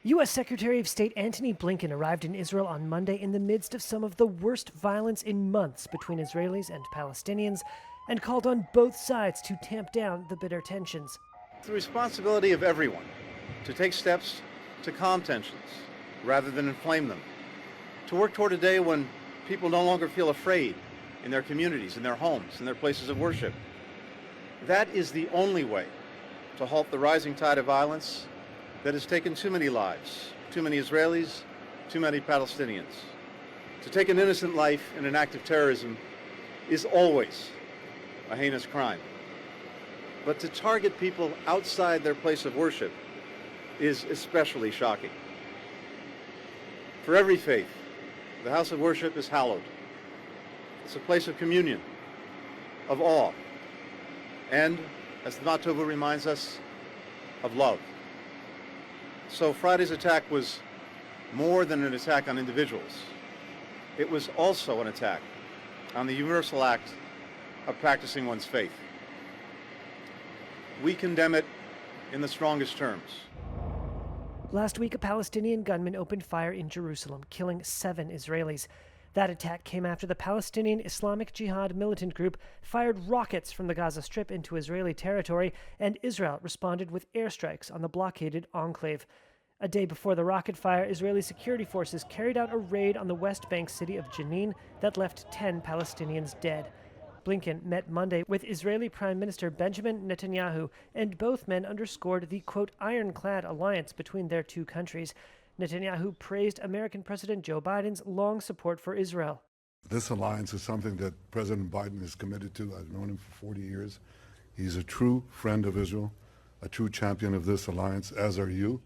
U.S. Secretary of State Antony Blinken arrived in Israel on Monday in the midst of some of the worst violence in months between Israelis and Palestinians and called on both sides to tamp down the bitter tensions. It's the responsibility of everyone to take steps to calm tensions rather than inflame them, to work toward a day when people no longer feel afraid in their communities, in their homes, in their places of worship. That is the only way to halt the rising tide of violence that has taken too many lives, too many Israelis, too many Palestinians. To take an innocent life in an act of terrorism is always a heinous crime. But to target people outside their place of worship is especially shocking. For every faith, the house of worship is hallowed. It's a place of communion, of awe, and, as the motto reminds us, of love. So Friday's attack was more than an attack on individuals. It was also an attack on the universal act of practicing one's faith. We condemn it in the strongest terms. Last week, a Palestinian gunman opened fire in Jerusalem, killing 7 Israelis. That attack came after the Palestinian Islamic Jihad militant group fired rockets from the Gaza Strip into Israeli territory, and Israel responded with airstrikes on the blockaded enclave. A day before the rocket fire, Israeli security forces carried out a raid on the West Bank city of Jenin that left 10 Palestinians dead. Blinken met Monday with Israeli Prime Minister Benjamin Netanyahu, and both men underscored the, quote, ironclad alliance between their two countries. Netanyahu praised American President Joe Biden's long support for Israel. This alliance is something that President Biden is committed to. I've known him for 40 years. He's a true friend of Israel, a true champion of this alliance, as are you.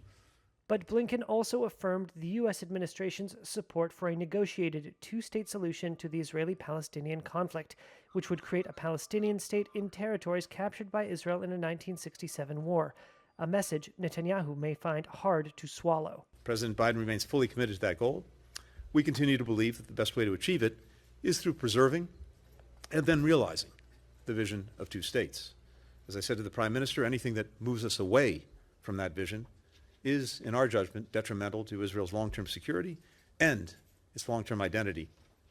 But Blinken also affirmed the U.S. administration's support for a negotiated two-state solution to the Israeli-Palestinian conflict, which would create a Palestinian state in territories captured by Israel in a 1967 war, a message Netanyahu may find hard to swallow. President Biden remains fully committed to that goal. We continue to believe that the best way to achieve it is through preserving and then realizing the vision of two states. As I said to the Prime Minister, anything that moves us away from that vision is, in our judgment, detrimental to Israel's long-term security and its long-term identity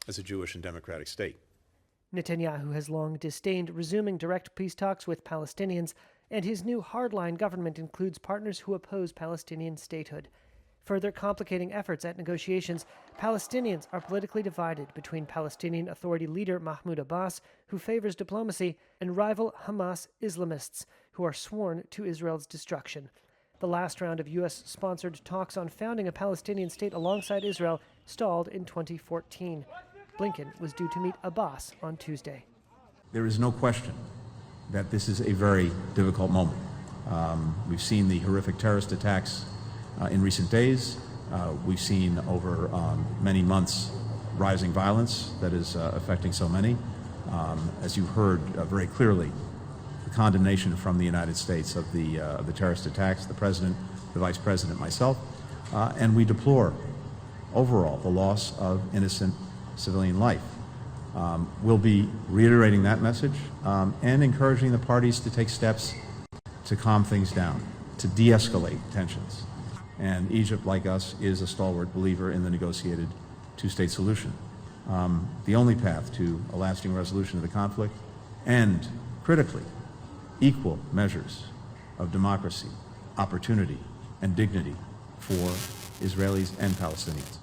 as a Jewish and democratic state. Netanyahu has long disdained resuming direct peace talks with Palestinians, and his new hardline government includes partners who oppose Palestinian statehood. Further complicating efforts at negotiations, Palestinians are politically divided between Palestinian Authority leader Mahmoud Abbas, who favors diplomacy, and rival Hamas Islamists, who are sworn to Israel's destruction. The last round of U.S.-sponsored talks on founding a Palestinian state alongside Israel stalled in 2014. Blinken was due to meet Abbas on Tuesday. There is no question that this is a very difficult moment. We've seen the horrific terrorist attacks in recent days. We've seen over many months rising violence that is affecting so many. As you heard very clearly, the condemnation from the United States of the terrorist attacks, the President, the Vice President, myself, and we deplore overall the loss of innocent civilian life. We'll be reiterating that message and encouraging the parties to take steps to calm things down, to de-escalate tensions. And Egypt, like us, is a stalwart believer in the negotiated two-state solution. The only path to a lasting resolution of the conflict and, critically, equal measures of democracy, opportunity, and dignity for Israelis and Palestinians.